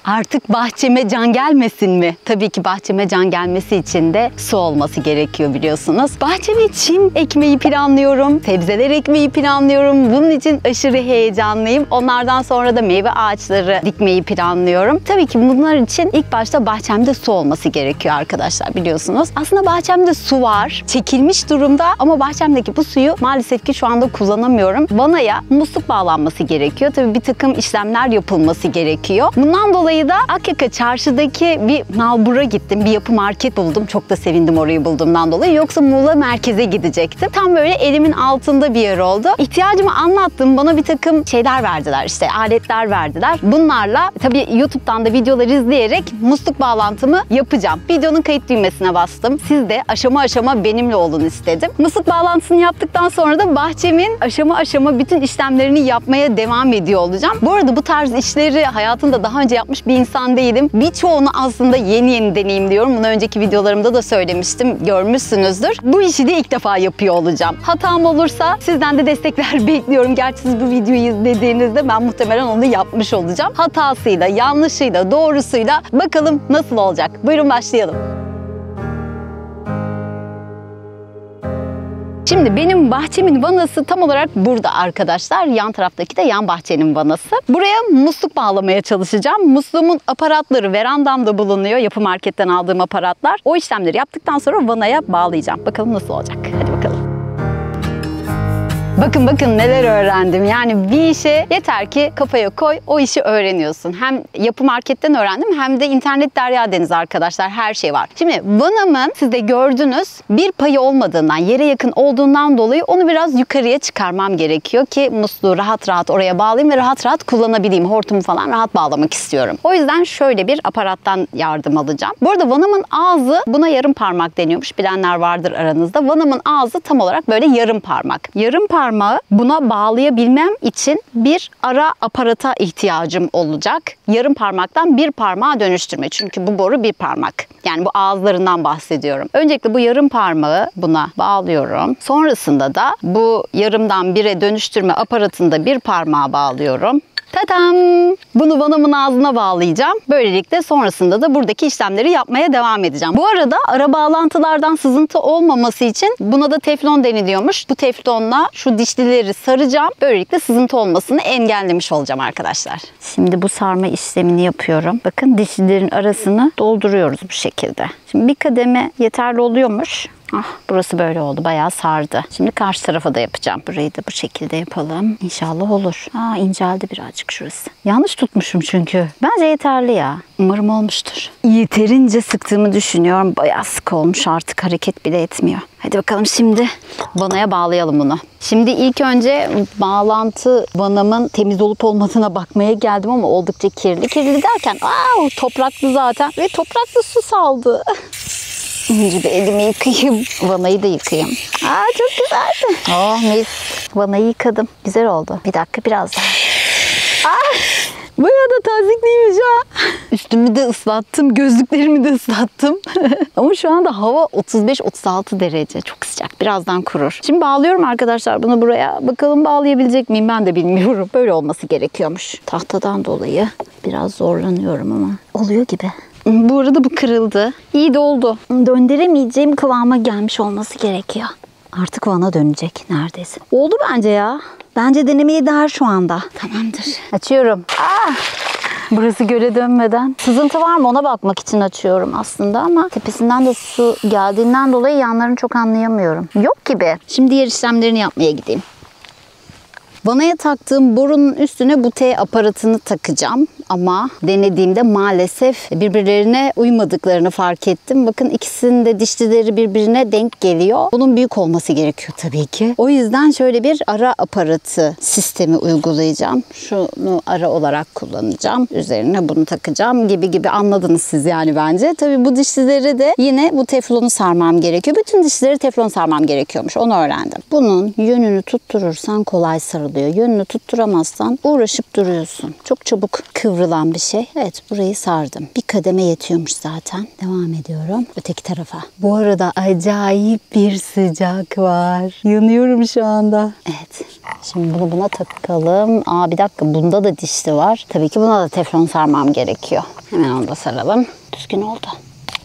Artık bahçeme can gelmesin mi? Tabii ki bahçeme can gelmesi için de su olması gerekiyor biliyorsunuz. Bahçeme çim ekmeği planlıyorum. Sebzeler ekmeği planlıyorum. Bunun için aşırı heyecanlıyım. Onlardan sonra da meyve ağaçları dikmeyi planlıyorum. Tabii ki bunlar için ilk başta bahçemde su olması gerekiyor arkadaşlar biliyorsunuz. Aslında bahçemde su var. Çekilmiş durumda ama bahçemdeki bu suyu maalesef ki şu anda kullanamıyorum. Vanaya musluk bağlanması gerekiyor. Tabii bir takım işlemler yapılması gerekiyor. Bundan dolayı da Akyaka Çarşı'daki bir nalbura gittim. Bir yapı market buldum. Çok da sevindim orayı bulduğumdan dolayı. Yoksa Muğla merkeze gidecektim. Tam böyle elimin altında bir yer oldu. İhtiyacımı anlattım. Bana bir takım şeyler verdiler. İşte aletler verdiler. Bunlarla tabii YouTube'dan da videolar izleyerek musluk bağlantımı yapacağım. Videonun kayıt düğmesine bastım. Siz de aşama aşama benimle olun istedim. Musluk bağlantısını yaptıktan sonra da bahçemin aşama aşama bütün işlemlerini yapmaya devam ediyor olacağım. Bu arada bu tarz işleri hayatımda daha önce yapmış bir insan değilim. Birçoğunu aslında yeni deneyimliyorum. Bunu önceki videolarımda da söylemiştim. Görmüşsünüzdür. Bu işi de ilk defa yapıyor olacağım. Hatam olursa sizden de destekler bekliyorum. Gerçi siz bu videoyu izlediğinizde ben muhtemelen onu yapmış olacağım. Hatasıyla, yanlışıyla, doğrusuyla bakalım nasıl olacak. Buyurun başlayalım. Şimdi benim bahçemin vanası tam olarak burada arkadaşlar. Yan taraftaki de yan bahçenin vanası. Buraya musluk bağlamaya çalışacağım. Musluğumun aparatları verandamda bulunuyor. Yapı marketten aldığım aparatlar. O işlemleri yaptıktan sonra vanaya bağlayacağım. Bakalım nasıl olacak. Hadi bakalım. Bakın neler öğrendim. Yani bir işe yeter ki kafaya koy, o işi öğreniyorsun. Hem yapı marketten öğrendim hem de internet derya deniz arkadaşlar. Her şey var. Şimdi vanamın siz de gördünüz bir payı olmadığından, yere yakın olduğundan dolayı onu biraz yukarıya çıkarmam gerekiyor ki musluğu rahat rahat oraya bağlayayım ve rahat rahat kullanabileyim. Hortumu falan rahat bağlamak istiyorum. O yüzden şöyle bir aparattan yardım alacağım. Bu arada vanamın ağzı buna yarım parmak deniyormuş. Bilenler vardır aranızda. Vanamın ağzı tam olarak böyle yarım parmak. Yarım parmağı buna bağlayabilmem için bir ara aparata ihtiyacım olacak. Yarım parmaktan bir parmağa dönüştürme. Çünkü bu boru bir parmak. Yani bu ağızlarından bahsediyorum. Öncelikle bu yarım parmağı buna bağlıyorum. Sonrasında da bu yarımdan bire dönüştürme aparatında bir parmağa bağlıyorum. Tadam! Bunu vanamın ağzına bağlayacağım. Böylelikle sonrasında da buradaki işlemleri yapmaya devam edeceğim. Bu arada ara bağlantılardan sızıntı olmaması için buna da teflon deniliyormuş. Bu teflonla şu dişlileri saracağım. Böylelikle sızıntı olmasını engellemiş olacağım arkadaşlar. Şimdi bu sarma işlemini yapıyorum. Bakın dişlilerin arasını dolduruyoruz bu şekilde. Şimdi bir kademe yeterli oluyormuş. Ah, burası böyle oldu. Bayağı sardı. Şimdi karşı tarafa da yapacağım. Burayı da bu şekilde yapalım. İnşallah olur. Aa, inceldi birazcık şurası. Yanlış tutmuşum çünkü. Bence yeterli ya. Umarım olmuştur. Yeterince sıktığımı düşünüyorum. Bayağı sık olmuş. Artık hareket bile etmiyor. Hadi bakalım şimdi vanaya bağlayalım bunu. Şimdi ilk önce bağlantı vanamın temiz olup olmadığına bakmaya geldim ama oldukça kirli. Kirli derken topraklı zaten ve topraklı su saldı. Önce bir elimi yıkayayım. Vanayı da yıkayayım. Aa, çok güzeldi. Oh mis. Vanayı yıkadım. Güzel oldu. Bir dakika biraz daha. Ah, bayağı da tazikliymiş ha. Üstümü de ıslattım. Gözlüklerimi de ıslattım. Ama şu anda hava 35-36 derece. Çok sıcak. Birazdan kurur. Şimdi bağlıyorum arkadaşlar bunu buraya. Bakalım bağlayabilecek miyim ben de bilmiyorum. Böyle olması gerekiyormuş. Tahtadan dolayı biraz zorlanıyorum ama oluyor gibi. Bu arada bu kırıldı. İyi de oldu. Döndüremeyeceğim kıvama gelmiş olması gerekiyor. Artık vana dönecek neredeyse. Oldu bence ya. Bence denemeye değer şu anda. Tamamdır. Açıyorum. Burası göle dönmeden. Sızıntı var mı ona bakmak için açıyorum aslında ama tepesinden de su geldiğinden dolayı yanlarını çok anlayamıyorum. Yok gibi. Şimdi diğer işlemlerini yapmaya gideyim. Vanaya taktığım borunun üstüne bu T aparatını takacağım. Ama denediğimde maalesef birbirlerine uymadıklarını fark ettim. Bakın ikisinin de dişlileri birbirine denk geliyor. Bunun büyük olması gerekiyor tabii ki. O yüzden şöyle bir ara aparatı sistemi uygulayacağım. Şunu ara olarak kullanacağım. Üzerine bunu takacağım gibi anladınız siz yani bence. Tabii bu dişlileri de yine bu teflonu sarmam gerekiyor. Bütün dişlileri teflon sarmam gerekiyormuş. Onu öğrendim. Bunun yönünü tutturursan kolay sarılıyor. oluyor. Yönünü tutturamazsan uğraşıp duruyorsun. Çok çabuk kıvrılan bir şey. Evet, burayı sardım. Bir kademe yetiyormuş zaten. Devam ediyorum öteki tarafa. Bu arada acayip bir sıcak var. Yanıyorum şu anda. Evet. Şimdi bunu buna takalım. Bir dakika, bunda da dişli var. Tabii ki buna da teflon sarmam gerekiyor. Hemen onu da saralım. Düzgün oldu.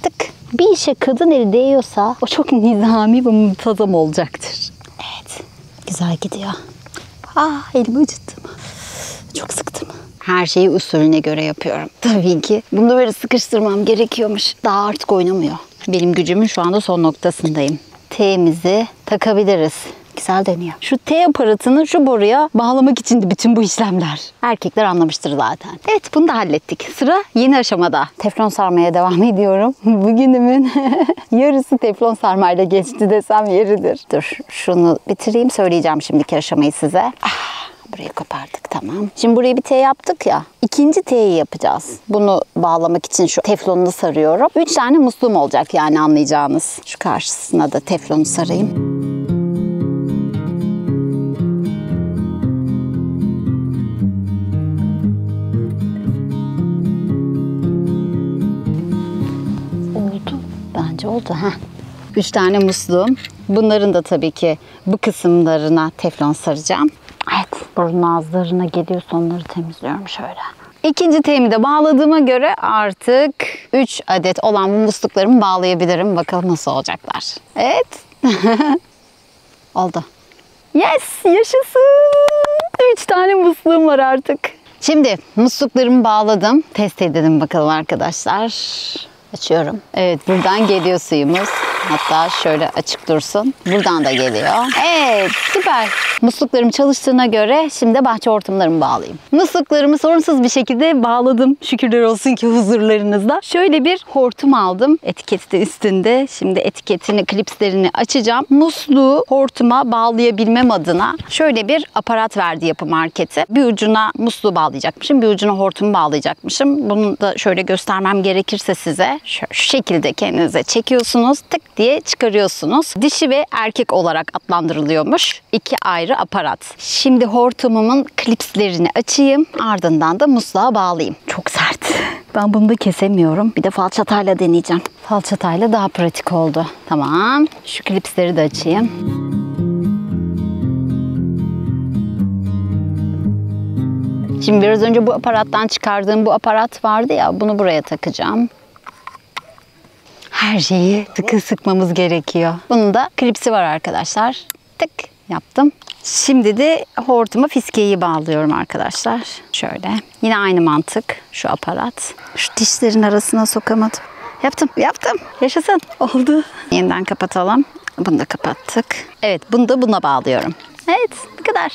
Tık. Bir işe kadın eli değiyorsa o çok nizami ve muntazam olacaktır. Evet. Güzel gidiyor. Elimi acıttım. Çok sıktım. Her şeyi usulüne göre yapıyorum. Tabii ki. Bunu böyle sıkıştırmam gerekiyormuş. Daha artık oynamıyor. Benim gücümün şu anda son noktasındayım. T'mizi takabiliriz. Güzel dönüyor. Şu T aparatını şu boruya bağlamak içindi bütün bu işlemler. Erkekler anlamıştır zaten. Evet, bunu da hallettik. Sıra yeni aşamada. Teflon sarmaya devam ediyorum. Bugünümün yarısı teflon sarmayla geçti desem yeridir. Dur, şunu bitireyim, söyleyeceğim şimdiki aşamayı size. Burayı kopardık, tamam. Şimdi buraya bir T yaptık ya. İkinci T'yi yapacağız. Bunu bağlamak için şu teflonunu sarıyorum. 3 tane musluğum olacak yani, anlayacağınız. Şu karşısına da teflonu sarayım. Bence oldu. 3 tane musluğum. Bunların da tabii ki bu kısımlarına teflon saracağım. Evet, burun ağızlarına geliyorsa onları temizliyorum şöyle. İkinci temi de bağladığıma göre artık 3 adet olan bu musluklarımı bağlayabilirim. Bakalım nasıl olacaklar. Evet. Oldu. Yes, yaşasın. 3 tane musluğum var artık. Şimdi musluklarımı bağladım. Test edelim bakalım arkadaşlar. Açıyorum. Evet, buradan geliyor suyumuz. Hatta şöyle açık dursun. Buradan da geliyor. Evet, süper. Musluklarım çalıştığına göre şimdi bahçe hortumlarımı bağlayayım. Musluklarımı sorunsuz bir şekilde bağladım. Şükürler olsun ki huzurlarınızda. Şöyle bir hortum aldım. Etiketi de üstünde. Şimdi etiketini, klipslerini açacağım. Musluğu hortuma bağlayabilmem adına şöyle bir aparat verdi Yapı Marketi. Bir ucuna musluğu bağlayacakmışım. Bir ucuna hortumu bağlayacakmışım. Bunu da şöyle göstermem gerekirse size. Şu şekilde kendinize çekiyorsunuz. Tık diye çıkarıyorsunuz. Dişi ve erkek olarak adlandırılıyormuş. 2 ayrı aparat. Şimdi hortumumun klipslerini açayım. Ardından da musluğa bağlayayım. Çok sert. Ben bunu da kesemiyorum. Bir de falçatayla deneyeceğim. Falçatayla daha pratik oldu. Tamam. Şu klipsleri de açayım. Şimdi biraz önce bu aparattan çıkardığım bu aparat vardı ya. Bunu buraya takacağım. Her şeyi tıkı sıkmamız gerekiyor. Bunun da klipsi var arkadaşlar. Tık yaptım. Şimdi de hortuma fiskeyi bağlıyorum arkadaşlar. Şöyle. Yine aynı mantık. Şu aparat. Şu dişlerin arasına sokamadım. Yaptım. Yaşasın. Oldu. Yeniden kapatalım. Bunu da kapattık. Evet, bunu da buna bağlıyorum. Evet, bu kadar.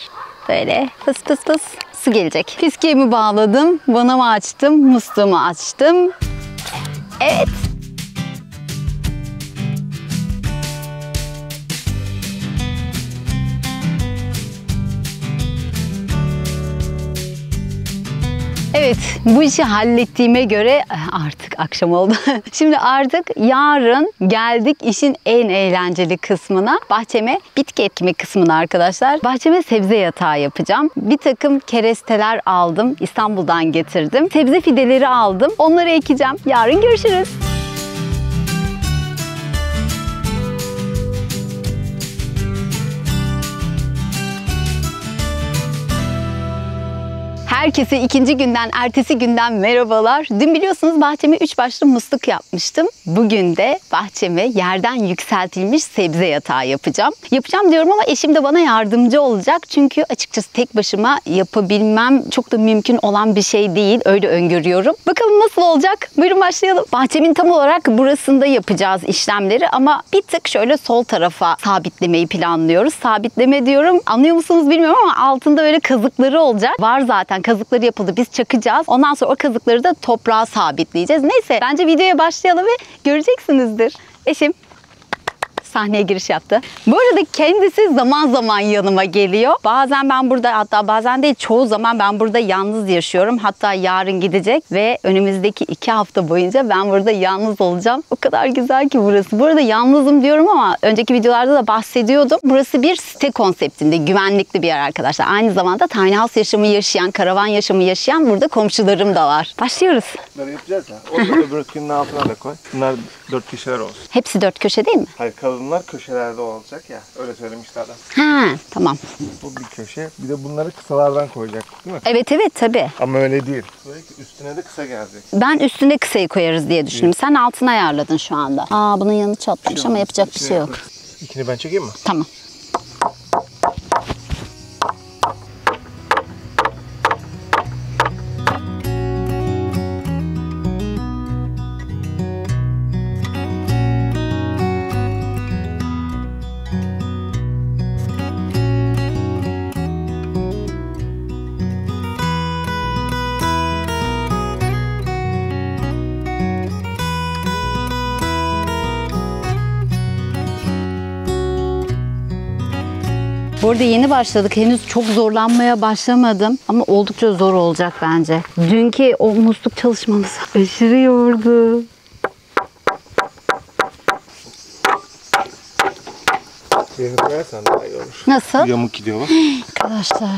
Böyle pıs pıs pıs su gelecek. Fiskemi bağladım. Vanamı açtım. Musluğumu açtım. Evet. Evet, bu işi hallettiğime göre artık akşam oldu. Şimdi artık yarın geldik işin en eğlenceli kısmına. Bahçeme bitki ekimi kısmına arkadaşlar. Bahçeme sebze yatağı yapacağım. Bir takım keresteler aldım. İstanbul'dan getirdim. Sebze fideleri aldım. Onları ekeceğim. Yarın görüşürüz. Herkese ikinci günden, ertesi günden merhabalar. Dün biliyorsunuz bahçeme 3 başlı musluk yapmıştım. Bugün de bahçeme yerden yükseltilmiş sebze yatağı yapacağım. Yapacağım diyorum ama eşim de bana yardımcı olacak. Çünkü açıkçası tek başıma yapabilmem çok da mümkün olan bir şey değil. Öyle öngörüyorum. Bakalım nasıl olacak? Buyurun başlayalım. Bahçemin tam olarak burasında yapacağız işlemleri ama bir tık şöyle sol tarafa sabitlemeyi planlıyoruz. Sabitleme diyorum. Anlıyor musunuz bilmiyorum ama altında böyle kazıkları olacak. Var zaten, kazıkları yapıldı. Biz çakacağız. Ondan sonra o kazıkları da toprağa sabitleyeceğiz. Neyse, bence videoya başlayalım ve göreceksinizdir. Eşim sahneye giriş yaptı. Bu arada kendisi zaman zaman yanıma geliyor. Bazen ben burada, hatta bazen değil çoğu zaman ben burada yalnız yaşıyorum. Hatta yarın gidecek ve önümüzdeki 2 hafta boyunca ben burada yalnız olacağım. O kadar güzel ki burası. Bu arada yalnızım diyorum ama önceki videolarda da bahsediyordum. Burası bir site konseptinde, güvenlikli bir yer arkadaşlar. Aynı zamanda tiny house yaşamı yaşayan, karavan yaşamı yaşayan burada komşularım da var. Başlıyoruz. Böyle yapacağız ya. Onu da öbürkünün altına da koy. Bunlar 4 kişiler olsun. Hepsi 4 köşe değil mi? Hayır, kadınlar köşelerde olacak ya. Öyle söylemişti adam. Ha, tamam. Bu bir köşe. Bir de bunları kısalardan koyacak değil mi? Evet evet tabii. Ama öyle değil. Böyle üstüne de kısa gelecek. Ben üstüne kısayı koyarız diye düşündüm. Sen altına ayarladın şu anda. Aa, bunun yanı çatlamış ama yapacak bir şey yok. İkini ben çekeyim mi? Tamam. Bu arada yeni başladık. Henüz çok zorlanmaya başlamadım. Ama oldukça zor olacak bence. Dünkü o musluk çalışmamız aşırı yordu. Birini koyarsan daha iyi olur. Nasıl? Yamuk gidiyor bak. Arkadaşlar,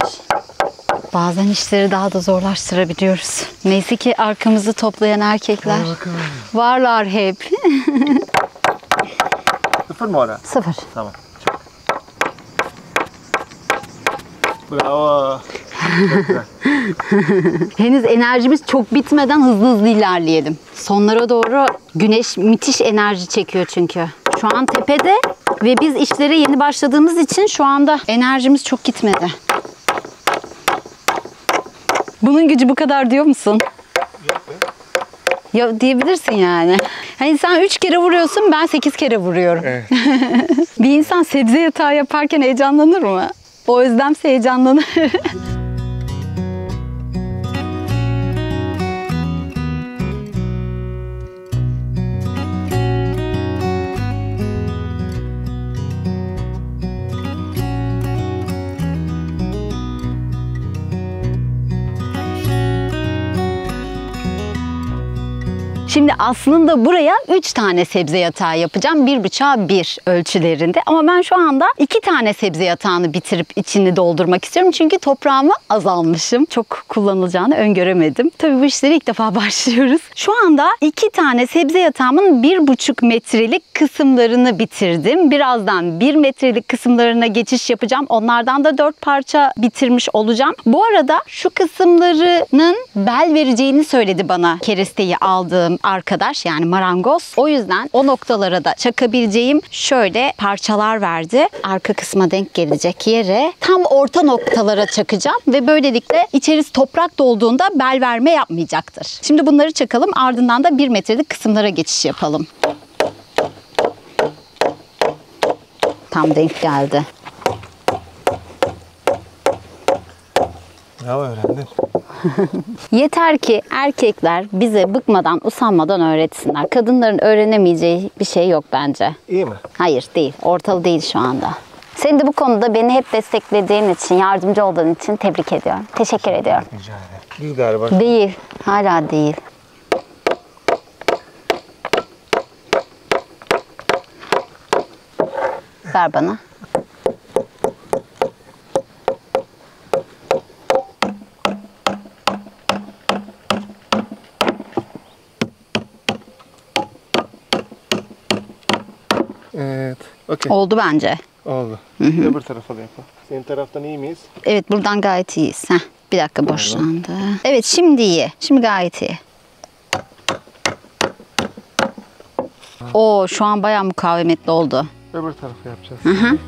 bazen işleri daha da zorlaştırabiliyoruz. Neyse ki arkamızı toplayan erkekler varlar hep. 0 mı ora? 0. Tamam. Bravo. Henüz enerjimiz çok bitmeden hızlı hızlı ilerleyelim. Sonlara doğru güneş müthiş enerji çekiyor çünkü. Şu an tepede ve biz işlere yeni başladığımız için şu anda enerjimiz çok gitmedi. Bunun gücü bu kadar diyor musun? Ya diyebilirsin yani. Hani sen 3 kere vuruyorsun, ben 8 kere vuruyorum. Evet. Bir insan sebze yatağı yaparken heyecanlanır mı? O yüzden heyecanlanır. Şimdi aslında buraya 3 tane sebze yatağı yapacağım. 1,5'a 1 ölçülerinde. Ama ben şu anda 2 tane sebze yatağını bitirip içini doldurmak istiyorum. Çünkü toprağımı azalmışım. Çok kullanılacağını öngöremedim. Tabii bu işlere ilk defa başlıyoruz. Şu anda 2 tane sebze yatağımın 1,5 metrelik kısımlarını bitirdim. Birazdan 1 metrelik kısımlarına geçiş yapacağım. Onlardan da 4 parça bitirmiş olacağım. Bu arada şu kısımlarının bel vereceğini söyledi bana keresteyi aldığım arkadaş, yani marangoz. O yüzden o noktalara da çakabileceğim şöyle parçalar verdi. Arka kısma denk gelecek yere tam orta noktalara çakacağım ve böylelikle içerisi toprak dolduğunda bel verme yapmayacaktır. Şimdi bunları çakalım, ardından da 1 metrelik kısımlara geçiş yapalım. Tam denk geldi. Bravo, öğrendin. Yeter ki erkekler bize bıkmadan, usanmadan öğretsinler. Kadınların öğrenemeyeceği bir şey yok bence. İyi mi? Hayır, değil. Ortalı değil şu anda. Seni de bu konuda beni hep desteklediğin için, yardımcı olduğun için tebrik ediyorum. Teşekkür ediyorum. Rica ederim. Değil galiba. Değil. Hala değil. Ver bana. Evet. Okey. Oldu bence. Oldu. Öbür tarafa da yapalım. Senin taraftan iyi miyiz? Evet, buradan gayet iyiyiz. Heh, bir dakika, boşlandı. Evet, şimdi iyi. Şimdi gayet iyi. Oo, şu an bayağı mukavemetli oldu. Öbür tarafa yapacağız. Hı hı.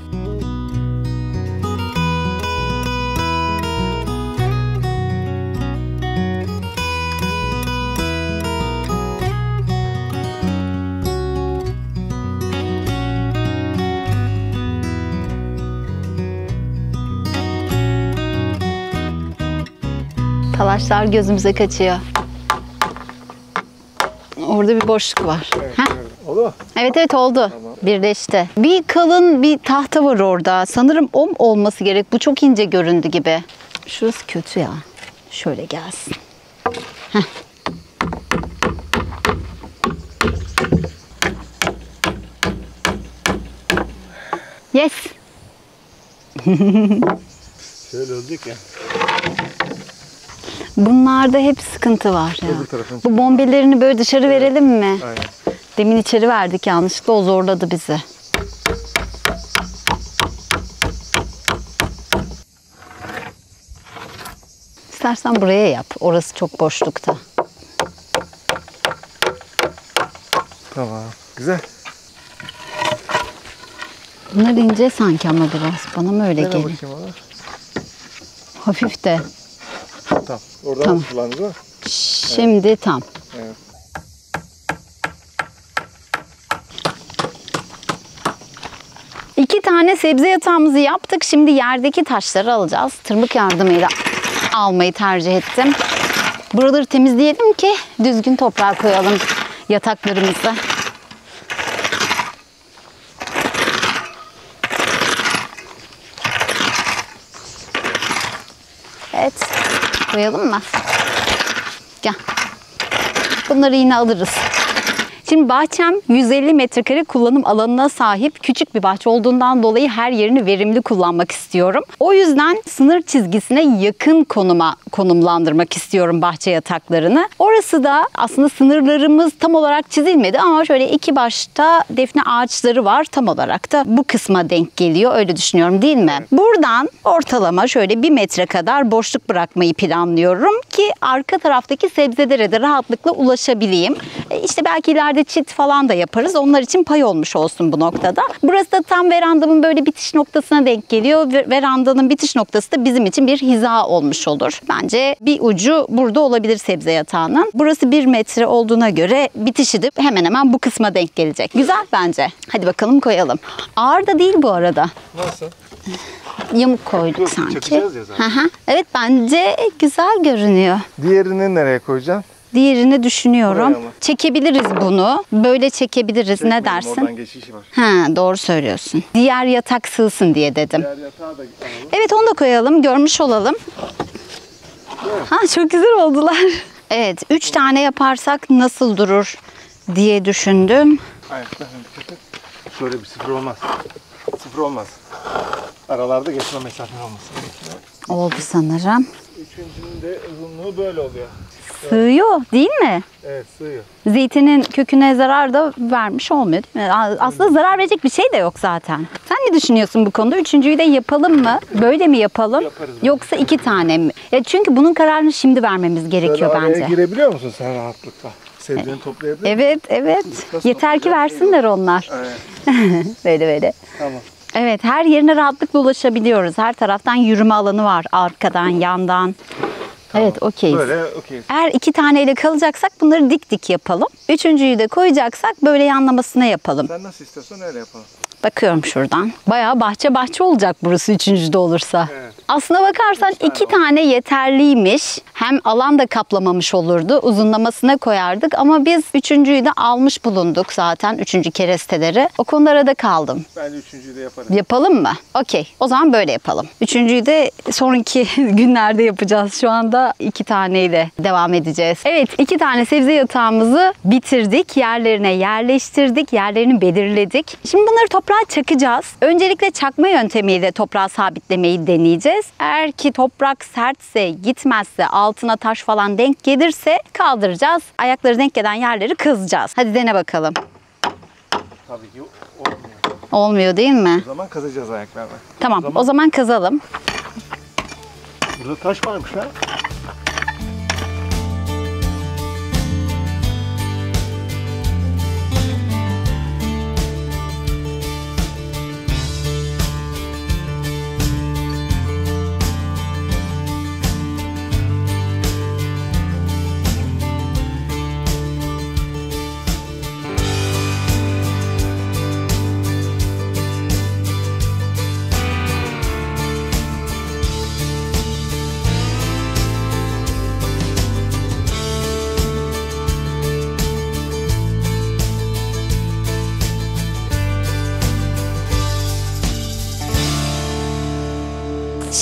Talaşlar gözümüze kaçıyor. Orada bir boşluk var. Evet, Heh. gördüm. Oldu mu? Evet evet oldu. Tamam. Birleşti. Bir kalın bir tahta var orada. Sanırım o olması gerek. Bu çok ince göründü gibi. Şurası kötü ya. Şöyle gelsin. Heh. Yes. Şöyle olacak ya. Bunlarda hep sıkıntı var ya. Öbür tarafını Bu bombelerini böyle dışarı verelim mi? Aynen. Demin içeri verdik yanlışlıkla, o zorladı bizi. İstersen buraya yap. Orası çok boşlukta. Tamam. Güzel. Bunlar ince sanki ama biraz. Bana mı öyle Dene geliyor? bakayım ona. Hafif de. Tamam. Oradan Tamam. nasıl kullandınız mı? Şimdi tam. Evet. İki tane sebze yatağımızı yaptık. Şimdi yerdeki taşları alacağız. Tırmık yardımıyla almayı tercih ettim. Buraları temizleyelim ki düzgün toprağa koyalım yataklarımızı. Evet. Koyalım mı? Gel. Bunları yine alırız. Şimdi bahçem 150 metrekare kullanım alanına sahip küçük bir bahçe olduğundan dolayı her yerini verimli kullanmak istiyorum. O yüzden sınır çizgisine yakın konumlandırmak istiyorum bahçe yataklarını. Orası da aslında sınırlarımız tam olarak çizilmedi ama şöyle iki başta defne ağaçları var. Tam olarak da bu kısma denk geliyor. Öyle düşünüyorum, değil mi? Buradan ortalama şöyle 1 metre kadar boşluk bırakmayı planlıyorum ki arka taraftaki sebzelere de rahatlıkla ulaşabileyim. İşte belki ileride çit falan da yaparız. Onlar için pay olmuş olsun bu noktada. Burası da tam verandamın böyle bitiş noktasına denk geliyor. Verandanın bitiş noktası da bizim için bir hiza olmuş olur. Bence bir ucu burada olabilir sebze yatağının. Burası 1 metre olduğuna göre bitişi de hemen hemen bu kısma denk gelecek. Güzel bence. Hadi bakalım koyalım. Ağır da değil bu arada. Nasıl? Yamuk koyduk Dur, sanki. çakacağız ya zaten. Hı hı. Evet, bence güzel görünüyor. Diğerini nereye koyacaksın? Diğerini düşünüyorum. Buraya mı? Çekebiliriz bunu. Böyle çekebiliriz. Ne Çekmeyelim, dersin? Oradan geçişi var. Ha, doğru söylüyorsun. Diğer yatak sığsın diye dedim. Diğer yatağı da alalım. Evet, onu da koyalım. Görmüş olalım. Ha, çok güzel oldular. Evet, 3 tane yaparsak nasıl durur diye düşündüm. Ayaklarına dikkat et. Şöyle bir sıfır olmaz. Sıfır olmaz. Aralarda geçme mesafe olması gerekiyor. Oldu sanırım. Üçüncünün de uzunluğu böyle oluyor. Sığıyor değil mi? Evet, sığıyor. Zeytinin köküne zarar da vermiş olmuyor değil mi? Aslında zarar verecek bir şey de yok zaten. Sen ne düşünüyorsun bu konuda? Üçüncüyü de yapalım mı? Böyle mi yapalım? Yaparız. Yoksa 2 tane mi? Ya çünkü bunun kararını şimdi vermemiz gerekiyor Böyle araya bence. girebiliyor musun sen rahatlıkla? Sebzeni toplayabilir misin? Evet, evet. Nasıl Yeter ki toplayacak versinler onlar. Evet. Böyle. Tamam. Evet, her yerine rahatlıkla ulaşabiliyoruz. Her taraftan yürüme alanı var. Arkadan, yandan. Evet, okeyiz. Böyle okeyiz. Eğer 2 taneyle kalacaksak bunları dik dik yapalım. Üçüncüyü de koyacaksak böyle yanlamasına yapalım. Sen nasıl istiyorsan öyle yapalım. Bakıyorum şuradan. Bayağı bahçe olacak burası üçüncüde olursa. Evet. Aslına bakarsan 2 tane yeterliymiş. Hem alan da kaplamamış olurdu. Uzunlamasına koyardık ama biz üçüncüyü de almış bulunduk zaten. Üçüncü keresteleri. O konuda arada kaldım. Bence üçüncüyü de yaparız. Yapalım mı? Okey. O zaman böyle yapalım. Üçüncüyü de sonraki günlerde yapacağız. Şu anda 2 taneyle devam edeceğiz. Evet, 2 tane sebze yatağımızı bitirdik. Yerlerine yerleştirdik. Yerlerini belirledik. Şimdi bunları toprağa çakacağız. Öncelikle çakma yöntemiyle toprağa sabitlemeyi deneyeceğiz. Eğer ki toprak sertse, gitmezse, altına taş falan denk gelirse kaldıracağız. Ayakları denk gelen yerleri kazıyacağız. Hadi dene bakalım. Tabii ki olmuyor. Olmuyor değil mi? O zaman kazacağız ayaklarla. Tamam, o zaman kazalım. Burada taş varmış ha.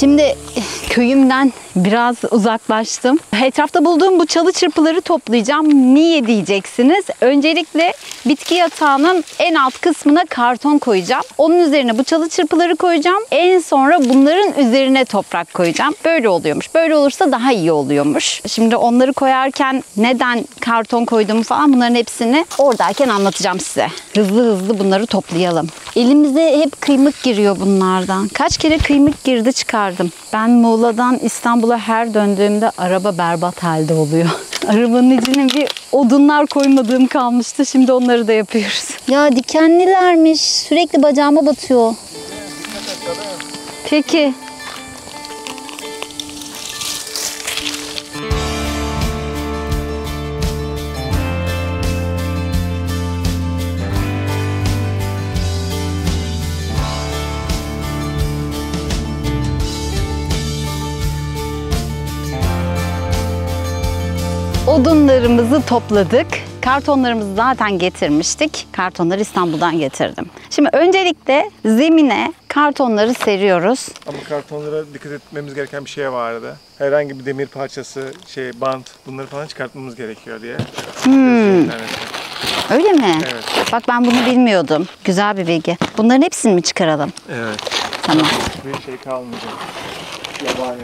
Şimdi köyümden biraz uzaklaştım. Etrafta bulduğum bu çalı çırpıları toplayacağım. Niye diyeceksiniz? Öncelikle bitki yatağının en alt kısmına karton koyacağım. Onun üzerine bu çalı çırpıları koyacağım. En sonra bunların üzerine toprak koyacağım. Böyle oluyormuş. Böyle olursa daha iyi oluyormuş. Şimdi onları koyarken neden karton koyduğumu falan bunların hepsini oradayken anlatacağım size. Hızlı hızlı bunları toplayalım. Elimize hep kıymık giriyor bunlardan. Kaç kere kıymık girdi çıkardım. Ben Muğla'dan İstanbul'a her döndüğümde araba berbat halde oluyor. Arabanın içine bir odunlar koymadığım kalmıştı. Şimdi onları da yapıyoruz. Ya dikenlilermiş. Sürekli bacağıma batıyor. Peki. Odunlarımızı topladık. Kartonlarımızı zaten getirmiştik. Kartonları İstanbul'dan getirdim. Şimdi öncelikle zemine kartonları seriyoruz. Ama kartonlara dikkat etmemiz gereken bir şey vardı. Herhangi bir demir parçası, bant, bunları falan çıkartmamız gerekiyor diye. Öyle mi? Evet. Bak ben bunu bilmiyordum. Güzel bir bilgi. Bunların hepsini mi çıkaralım? Evet. Tamam. Bir şey kalmayacak. Yabani.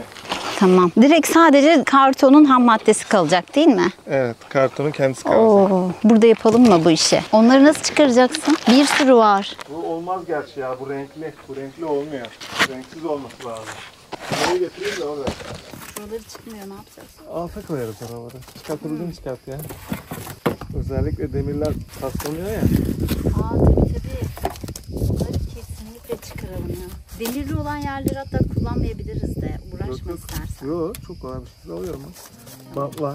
Tamam. Direkt sadece kartonun ham maddesi kalacak değil mi? Evet, kartonun kendisi kalacak. Oo, burada yapalım mı bu işi? Onları nasıl çıkaracaksın? Bir sürü var. Bu olmaz gerçi ya, bu renkli. Bu renkli olmuyor. Renksiz olması lazım. Buraya getireyim de orada. Buraları çıkmıyor, ne yapacağız? Alta koyarız oraları. Çıkartabildiğini çıkart ya. Özellikle demirler paslanıyor ya. Tabii. Bunları kesinlikle çıkaralım ya. Demirli olan yerleri hatta kullanmayabiliriz de. Uğraşma istersen. Yok, çok kolay bir şey alıyorum. Bantlar.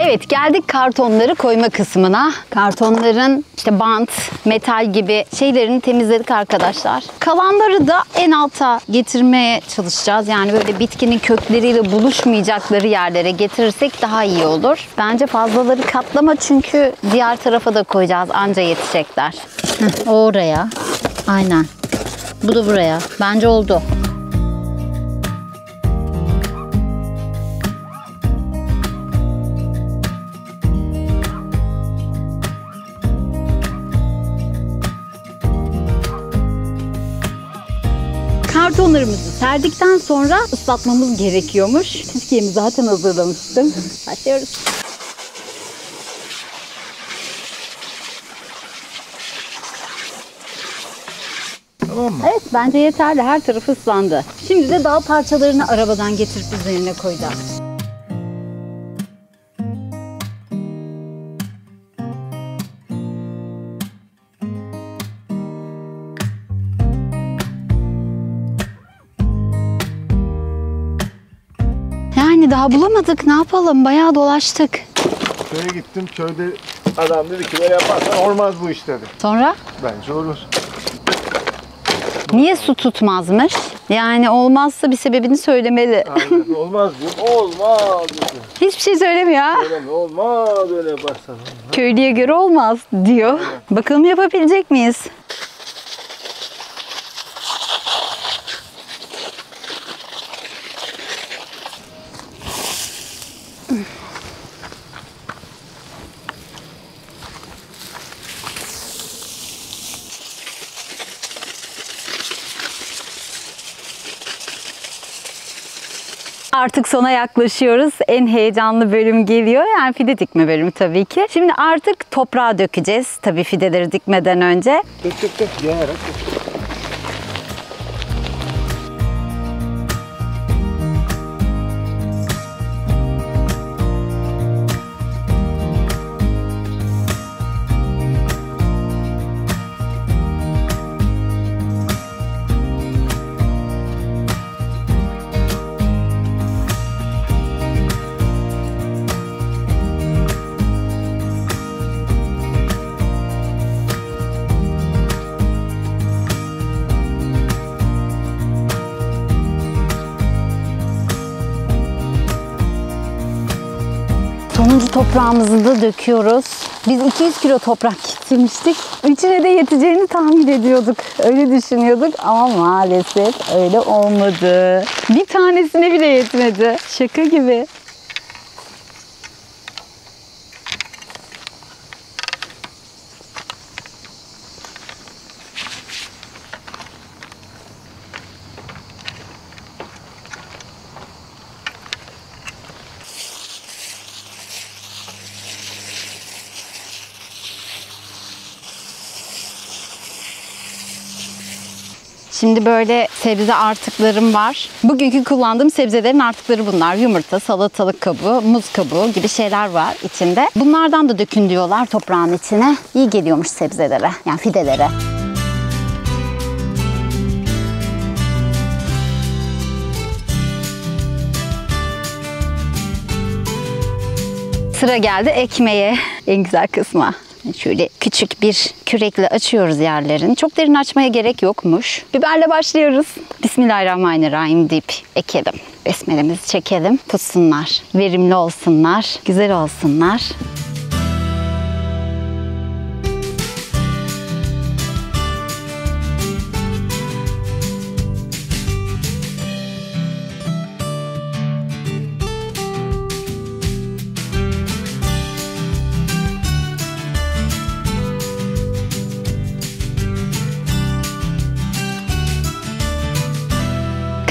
Evet, geldik kartonları koyma kısmına. Kartonların işte bant, metal gibi şeylerini temizledik arkadaşlar. Kalanları da en alta getirmeye çalışacağız. Yani böyle bitkinin kökleriyle buluşmayacakları yerlere getirirsek daha iyi olur. Bence fazlaları katlama çünkü diğer tarafa da koyacağız. Anca yetecekler. O oraya. Aynen. Bu da buraya. Bence oldu. Kartonlarımızı serdikten sonra ıslatmamız gerekiyormuş. Türkiye'mi zaten hazırlamıştım. Başlıyoruz. Tamam mı? Evet, bence yeterli. Her tarafı ıslandı. Şimdi de dal parçalarını arabadan getirip üzerine koyacağız. Yani daha bulamadık. Ne yapalım? Bayağı dolaştık. Köye gittim. Köyde adam dedi ki böyle yaparsan olmaz bu iş dedi. Sonra? Bence olur. Niye su tutmazmış? Yani olmazsa bir sebebini söylemeli. Aynen, olmaz diyor. Olmaz dedi. Hiçbir şey söylemiyor ha. Söyleme, olmaz öyle yaparsan. Köylüye göre olmaz diyor. Bakalım yapabilecek miyiz? Artık sona yaklaşıyoruz. En heyecanlı bölüm geliyor. Yani fide dikme bölümü tabii ki. Şimdi artık toprağa dökeceğiz. Tabii fideleri dikmeden önce. Dök. Yayarak dök. Toprağımızı da döküyoruz. Biz 200 kilo toprak getirmiştik. Üçüne de yeteceğini tahmin ediyorduk. Öyle düşünüyorduk ama maalesef öyle olmadı. Bir tanesine bile yetmedi. Şaka gibi. Şimdi böyle sebze artıklarım var. Bugünkü kullandığım sebzelerin artıkları bunlar. Yumurta, salatalık kabuğu, muz kabuğu gibi şeyler var içinde. Bunlardan da dökün diyorlar toprağın içine. İyi geliyormuş sebzelere, yani fidelere. Sıra geldi ekmeğe, en güzel kısma. Şöyle küçük bir kürekle açıyoruz yerlerini. Çok derin açmaya gerek yokmuş. Biberle başlıyoruz. Bismillahirrahmanirrahim deyip ekelim. Besmelemizi çekelim. Tutsunlar. Verimli olsunlar. Güzel olsunlar.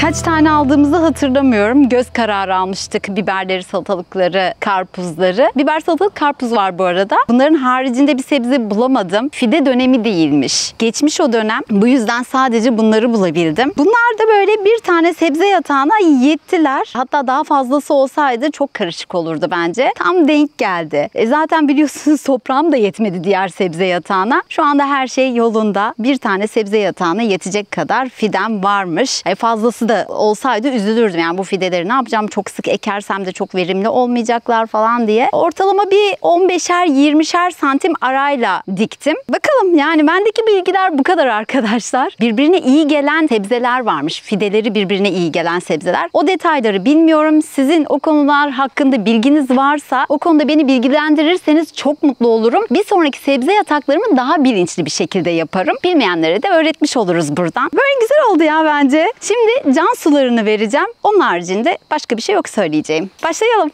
Kaç tane aldığımızı hatırlamıyorum. Göz kararı almıştık biberleri, salatalıkları, karpuzları. Biber, salatalık, karpuz var bu arada. Bunların haricinde bir sebze bulamadım. Fide dönemi değilmiş. Geçmiş o dönem. Bu yüzden sadece bunları bulabildim. Bunlar da böyle bir tane sebze yatağına yettiler. Hatta daha fazlası olsaydı çok karışık olurdu bence. Tam denk geldi. Zaten biliyorsunuz toprağım da yetmedi diğer sebze yatağına. Şu anda her şey yolunda. Bir tane sebze yatağına yetecek kadar fidem varmış. Fazlası da olsaydı üzülürdüm. Yani bu fideleri ne yapacağım? Çok sık ekersem de çok verimli olmayacaklar falan diye. Ortalama bir 15'er 20'şer santim arayla diktim. Bakalım, yani bendeki bilgiler bu kadar arkadaşlar. Birbirine iyi gelen sebzeler varmış. Fideleri birbirine iyi gelen sebzeler. O detayları bilmiyorum. Sizin o konular hakkında bilginiz varsa o konuda beni bilgilendirirseniz çok mutlu olurum. Bir sonraki sebze yataklarımı daha bilinçli bir şekilde yaparım. Bilmeyenlere de öğretmiş oluruz buradan. Böyle güzel oldu ya bence. Şimdi can sularını vereceğim. Onun haricinde başka bir şey yok söyleyeceğim. Başlayalım.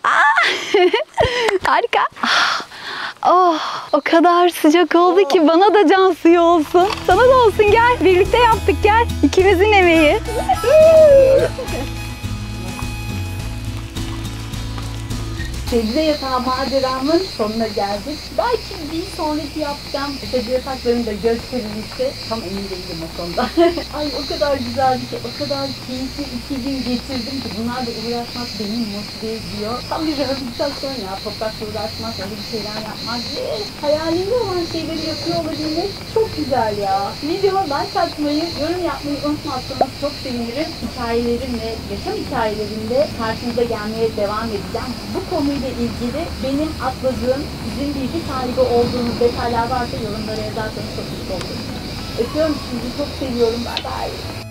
Harika. Oh, o kadar sıcak oldu ki bana da can suyu olsun. Sana da olsun, gel. Birlikte yaptık, gel. İkimizin emeği. Sebze yatağı maceramın sonuna geldik. Belki bir sonraki yapacağım sebze yataklarını da gösterilirse tam emin değilim o konuda. Ay o kadar güzeldi ki, o kadar keyifli 2 gün geçirdim ki bunlarla uğraşmak beni motive ediyor. Tam bir rehabilitasyon ya, toprakla uğraşmak, öyle bir şeyler yapmak ve hayalinde olan şeyleri yapıyor olabilmek çok güzel ya. Videoma like atmayı, yorum yapmayı unutmazsanız çok sevinirim. Hikayelerimle, yaşam hikayelerimle karşınıza gelmeye devam edeceğim. Bu konuyla ilgili benim atladığım, sizin bilgi sahibi olduğunuz detaylar varsa yorumlara yazarsanız çok mutlu olurum. Öpüyorum sizi, çok seviyorum. Bye bye.